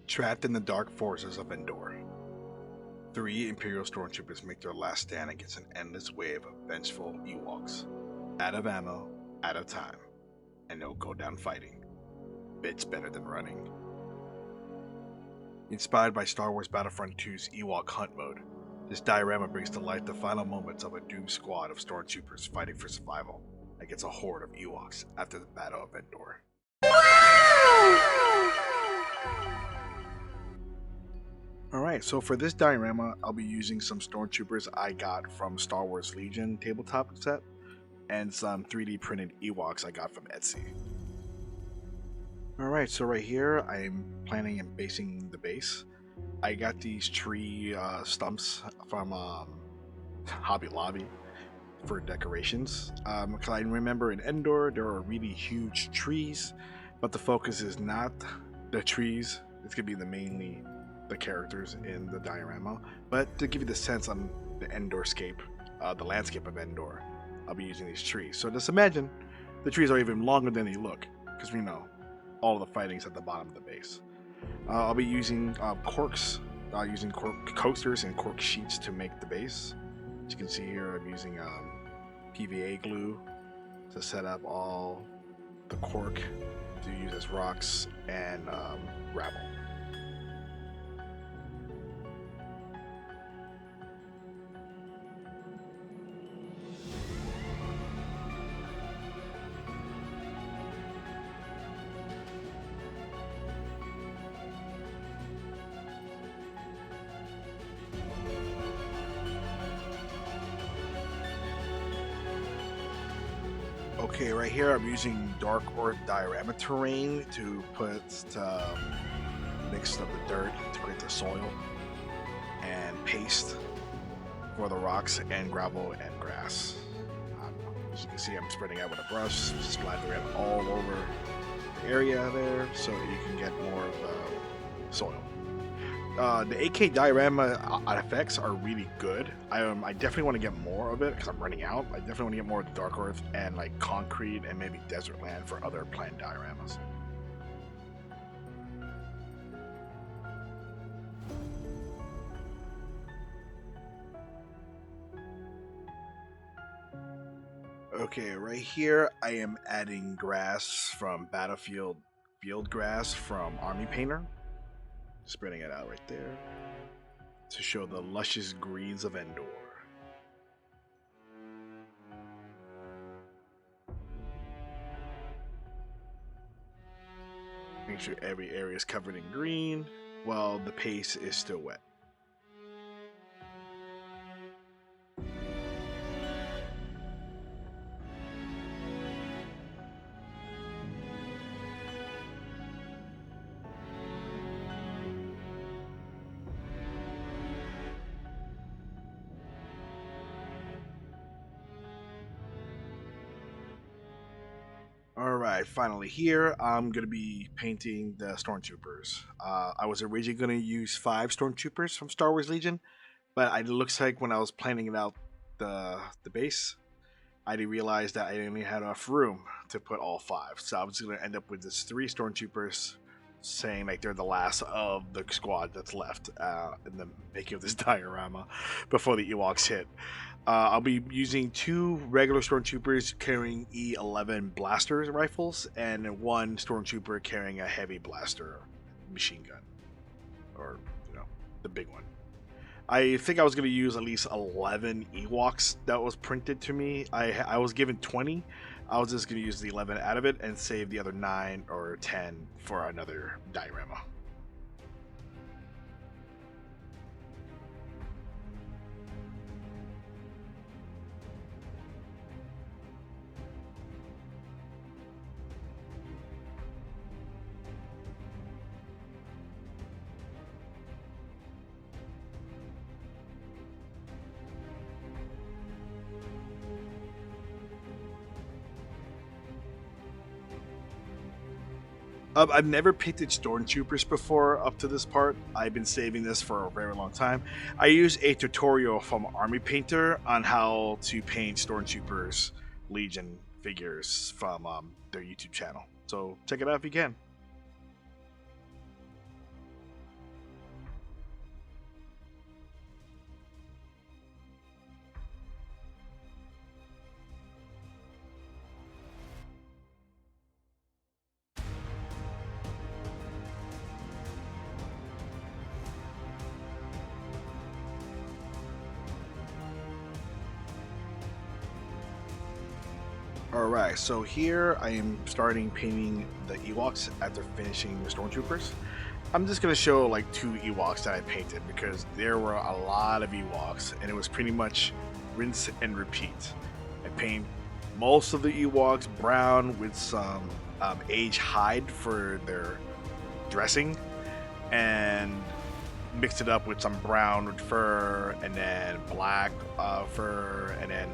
Trapped in the dark forces of Endor, three Imperial Stormtroopers make their last stand against an endless wave of vengeful Ewoks. Out of ammo, out of time, and they'll go down fighting. It's better than running. Inspired by Star Wars Battlefront 2's Ewok Hunt mode, this diorama brings to life the final moments of a doomed squad of stormtroopers fighting for survival against a horde of Ewoks after the Battle of Endor. Alright, so for this diorama, I'll be using some stormtroopers I got from Star Wars Legion tabletop set, and some 3D printed Ewoks I got from Etsy. Alright, so right here, I'm planning and basing the base. I got these tree stumps from Hobby Lobby for decorations. Because I remember in Endor, there are really huge trees, but the focus is not the trees. It's going to be mainly the characters in the diorama. But to give you the sense on the Endorscape, the landscape of Endor, I'll be using these trees. So just imagine the trees are even longer than they look, because we know all the fighting's at the bottom of the base. I'll be using corks, using cork coasters and cork sheets to make the base. As you can see here, I'm using PVA glue to set up all the cork to use as rocks and gravel. Okay, right here I'm using dark earth diorama terrain to mix up the dirt to create the soil, and paste for the rocks and gravel and grass. As you can see, I'm spreading out with a brush, splattering it all over the area there so you can get more of the soil. The AK diorama effects are really good. I definitely want to get more of it because I'm running out. I definitely want to get more dark earth and like concrete and maybe desert land for other planned dioramas. Okay, right here I am adding grass from Battlefield field grass from Army Painter. Spreading it out right there to show the luscious greens of Endor. Make sure every area is covered in green while the paste is still wet. Alright, finally here, I'm going to be painting the Stormtroopers. I was originally going to use 5 Stormtroopers from Star Wars Legion, but it looks like when I was planning out the base, I didn't realize that I didn't have enough room to put all 5. So I was going to end up with this 3 Stormtroopers, saying like they're the last of the squad that's left in the making of this diorama before the Ewoks hit. I'll be using 2 regular stormtroopers carrying E11 blaster rifles and 1 stormtrooper carrying a heavy blaster machine gun, or the big one. I think I was going to use at least 11 Ewoks that was printed to me. I was given 20. I was just going to use the 11 out of it and save the other 9 or 10 for another diorama. I've never painted stormtroopers before up to this part. I've been saving this for a very long time. I use a tutorial from Army Painter on how to paint stormtroopers Legion figures from their YouTube channel. So check it out if you can. Alright, so here I am starting painting the Ewoks after finishing the Stormtroopers. I'm just going to show like 2 Ewoks that I painted because there were a lot of Ewoks and it was pretty much rinse and repeat. I paint most of the Ewoks brown with some aged hide for their dressing, and mixed it up with some brown with fur, and then black fur, and then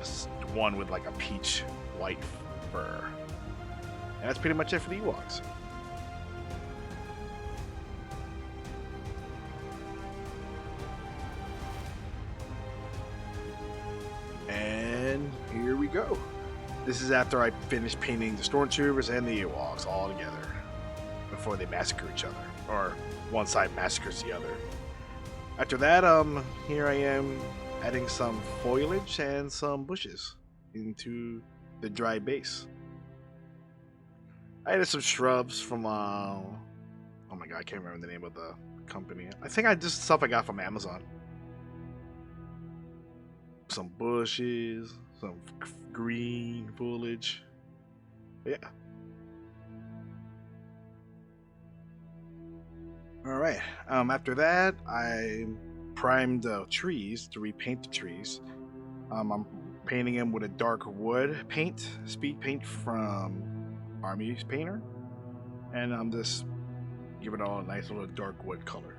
one with like a peach white fur. And that's pretty much it for the Ewoks. And here we go. This is after I finished painting the Stormtroopers and the Ewoks all together before they massacre each other, or one side massacres the other. After that, here I am adding some foliage and some bushes into the dry base. I added some shrubs from oh my god, I can't remember the name of the company. I think I just stuff I got from Amazon. Some bushes, some green foliage. Yeah. Alright, after that, I primed the trees to repaint the trees. I'm painting them with a dark wood paint, speed paint from Army Painter. And I'm just giving it all a nice little dark wood color.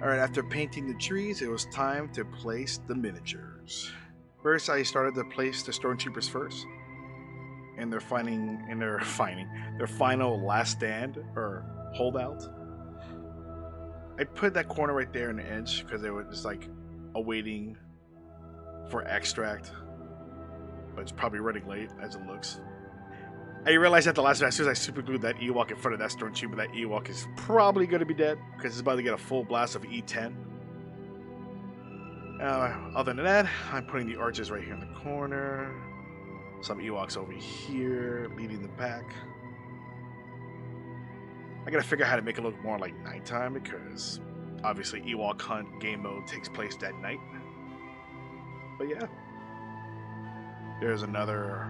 Alright, after painting the trees, it was time to place the miniatures. First, I started to place the Stormtroopers first. And their final last stand, or holdout. I put that corner right there in the edge, because they were just like awaiting for extract. But it's probably running late, as it looks. I realized at the last minute, as soon as I super glued that Ewok in front of that Stormtrooper, that Ewok is probably going to be dead, because it's about to get a full blast of E10. Other than that, I'm putting the archers right here in the corner. Some Ewoks over here, leading the pack. I gotta figure out how to make it look more like nighttime, because obviously Ewok Hunt game mode takes place that night. But yeah. There's another...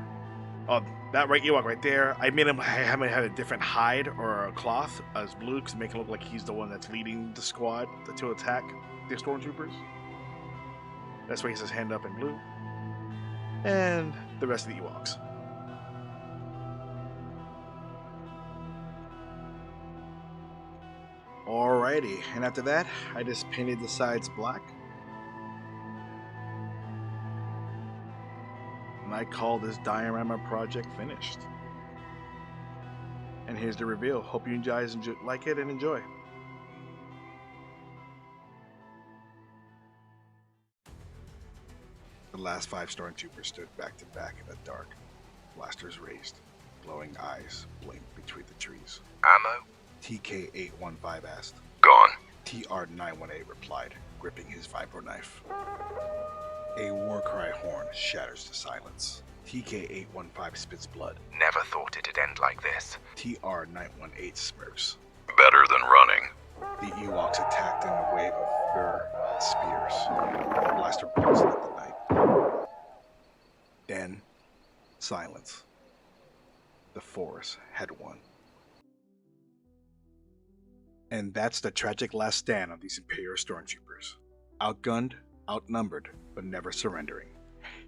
Oh, that right Ewok right there. I made him have a different hide or a cloth as blue to make it look like he's the one that's leading the squad to attack the Stormtroopers. That's why he has his hand up in blue. And the rest of the Ewoks. Alrighty, and after that, I just painted the sides black. And I call this diorama project finished. And here's the reveal. Hope you guys like it and enjoy. The last 5 Stormtroopers stood back to back in the dark, blasters raised, glowing eyes blinked between the trees. Ammo? TK-815 asked. Gone. TR-918 replied, gripping his vibro knife. A war cry horn shatters the silence. TK-815 spits blood. Never thought it'd end like this. TR-918 smirks. Better than running. The Ewoks attacked in a wave of fur and spears. The blaster bolts lit the night. Then, silence. The Force had won. And that's the tragic last stand of these Imperial Stormtroopers. Outgunned, outnumbered, but never surrendering.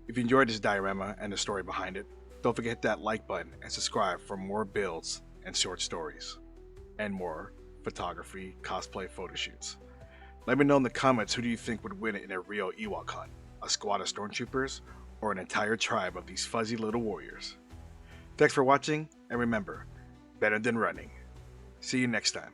If you enjoyed this diorama and the story behind it, don't forget to hit that like button and subscribe for more builds and short stories. And more photography, cosplay photo shoots. Let me know in the comments who do you think would win in a real Ewok hunt? A squad of Stormtroopers or an entire tribe of these fuzzy little warriors? Thanks for watching, and remember, better than running. See you next time.